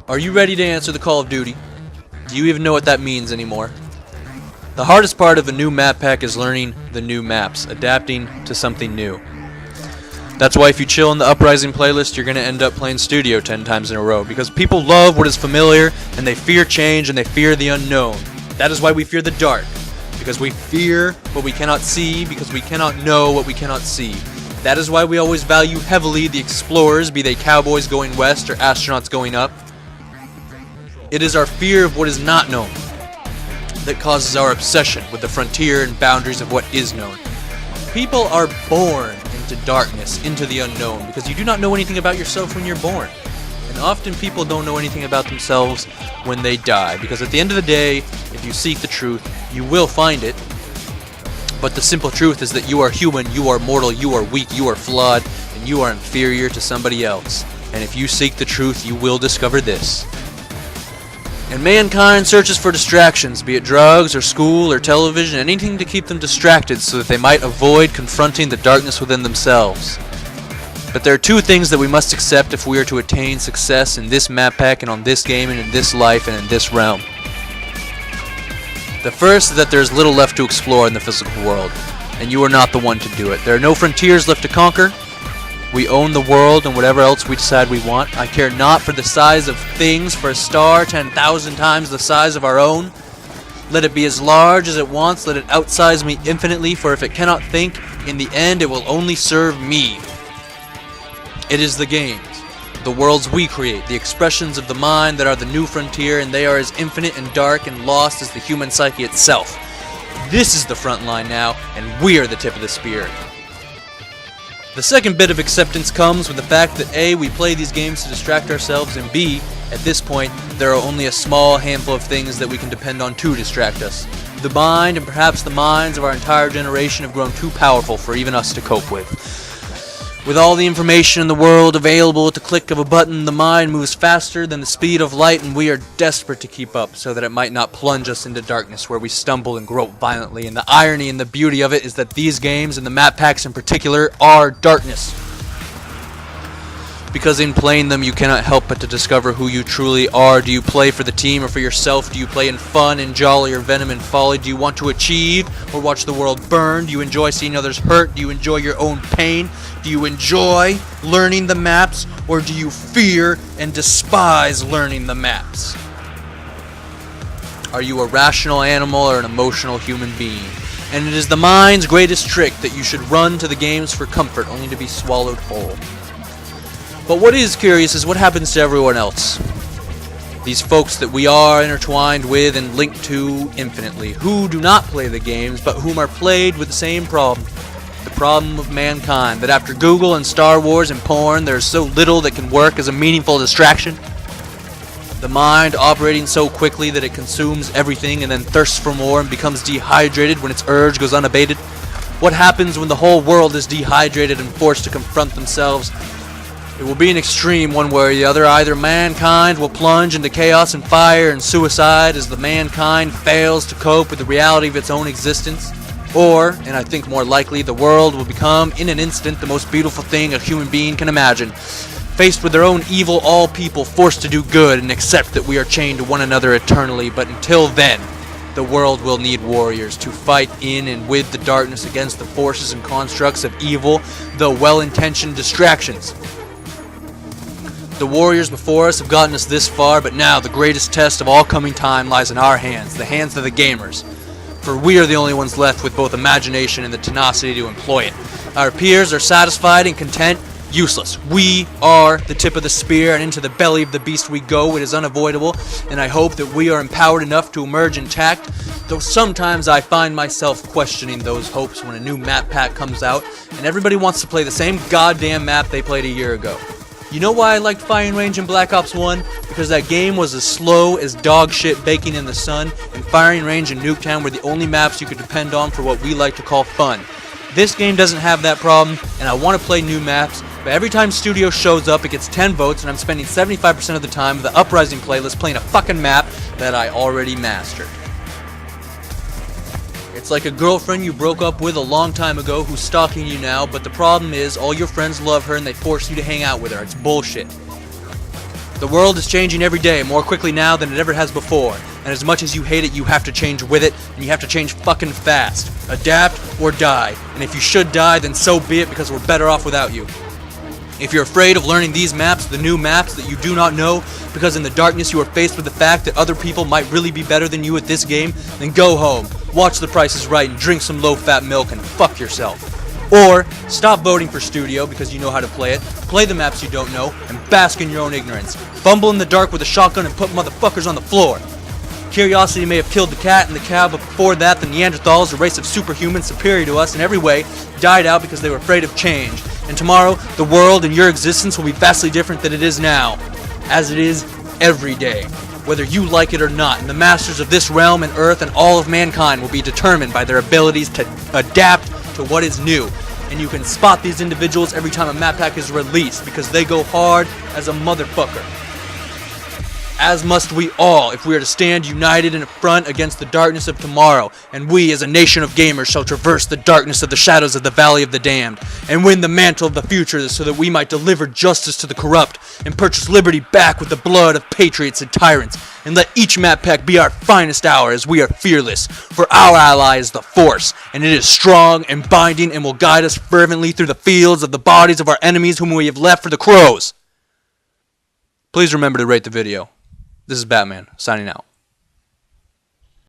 Are you ready to answer the Call of Duty? Do you even know what that means anymore? The hardest part of a new map pack is learning the new maps, adapting to something new. That's why if you chill in the Uprising playlist, you're going to end up playing Studio 10 times in a row, because people love what is familiar, and they fear change, and they fear the unknown. That is why we fear the dark, because we fear what we cannot see, because we cannot know what we cannot see. That is why we always value heavily the explorers, be they cowboys going west or astronauts going up. It is our fear of what is not known that causes our obsession with the frontier and boundaries of what is known. People are born into darkness, into the unknown, because you do not know anything about yourself when you're born. And often people don't know anything about themselves when they die, because at the end of the day, if you seek the truth, you will find it. But the simple truth is that you are human, you are mortal, you are weak, you are flawed, and you are inferior to somebody else. And if you seek the truth, you will discover this. And mankind searches for distractions, be it drugs or school or television, anything to keep them distracted so that they might avoid confronting the darkness within themselves. But there are two things that we must accept if we are to attain success in this map pack and on this game and in this life and in this realm. The first is that there is little left to explore in the physical world, and you are not the one to do it. There are no frontiers left to conquer. We own the world and whatever else we decide we want. I care not for the size of things, for a star 10,000 times the size of our own. Let it be as large as it wants, let it outsize me infinitely, for if it cannot think, in the end it will only serve me. It is the games, the worlds we create, the expressions of the mind that are the new frontier, and they are as infinite and dark and lost as the human psyche itself. This is the front line now, and we are the tip of the spear. The second bit of acceptance comes with the fact that A, we play these games to distract ourselves, and B, at this point, there are only a small handful of things that we can depend on to distract us. The mind, and perhaps the minds of our entire generation, have grown too powerful for even us to cope with. With all the information in the world available at the click of a button, the mind moves faster than the speed of light, and we are desperate to keep up so that it might not plunge us into darkness where we stumble and grope violently. And the irony and the beauty of it is that these games, and the map packs in particular, are darkness. Because in playing them, you cannot help but to discover who you truly are. Do you play for the team or for yourself? Do you play in fun and jolly or venom and folly? Do you want to achieve or watch the world burn? Do you enjoy seeing others hurt? Do you enjoy your own pain? Do you enjoy learning the maps, or do you fear and despise learning the maps? Are you a rational animal or an emotional human being? And it is the mind's greatest trick that you should run to the games for comfort, only to be swallowed whole. But what is curious is what happens to everyone else. These folks that we are intertwined with and linked to infinitely, who do not play the games, but whom are plagued with the same problem. The problem of mankind, that after Google and Star Wars and porn, there is so little that can work as a meaningful distraction. The mind operating so quickly that it consumes everything and then thirsts for more and becomes dehydrated when its urge goes unabated. What happens when the whole world is dehydrated and forced to confront themselves? It will be an extreme one way or the other. Either mankind will plunge into chaos and fire and suicide as the mankind fails to cope with the reality of its own existence, or, and I think more likely, the world will become in an instant the most beautiful thing a human being can imagine. Faced with their own evil, all people forced to do good and accept that we are chained to one another eternally. But until then, the world will need warriors to fight in and with the darkness against the forces and constructs of evil, though well-intentioned distractions. The warriors before us have gotten us this far, but now the greatest test of all coming time lies in our hands, the hands of the gamers. For we are the only ones left with both imagination and the tenacity to employ it. Our peers are satisfied and content, useless. We are the tip of the spear, and into the belly of the beast we go. It is unavoidable, and I hope that we are empowered enough to emerge intact, though sometimes I find myself questioning those hopes when a new map pack comes out, and everybody wants to play the same goddamn map they played a year ago. You know why I liked Firing Range in Black Ops 1? Because that game was as slow as dog shit baking in the sun, and Firing Range and Nuketown were the only maps you could depend on for what we like to call fun. This game doesn't have that problem, and I want to play new maps, but every time Studio shows up, it gets 10 votes, and I'm spending 75% of the time with the Uprising playlist playing a fucking map that I already mastered. It's like a girlfriend you broke up with a long time ago who's stalking you now, but the problem is all your friends love her and they force you to hang out with her. It's bullshit. The world is changing every day, more quickly now than it ever has before. And as much as you hate it, you have to change with it, and you have to change fucking fast. Adapt or die. And if you should die, then so be it, because we're better off without you. If you're afraid of learning these maps, the new maps that you do not know, because in the darkness you are faced with the fact that other people might really be better than you at this game, then go home, watch The Price is Right, and drink some low-fat milk and fuck yourself. Or, stop voting for Studio because you know how to play it, play the maps you don't know, and bask in your own ignorance. Fumble in the dark with a shotgun and put motherfuckers on the floor. Curiosity may have killed the cat and the cow, but before that, the Neanderthals, a race of superhumans superior to us in every way, died out because they were afraid of change. And tomorrow, the world and your existence will be vastly different than it is now, as it is every day. Whether you like it or not, and the masters of this realm and earth and all of mankind will be determined by their abilities to adapt to what is new. And you can spot these individuals every time a map pack is released, because they go hard as a motherfucker. As must we all, if we are to stand united in a front against the darkness of tomorrow, and we as a nation of gamers shall traverse the darkness of the shadows of the valley of the damned, and win the mantle of the future so that we might deliver justice to the corrupt, and purchase liberty back with the blood of patriots and tyrants, and let each map pack be our finest hour as we are fearless, for our ally is the Force, and it is strong and binding and will guide us fervently through the fields of the bodies of our enemies whom we have left for the crows. Please remember to rate the video. This is Batman, signing out.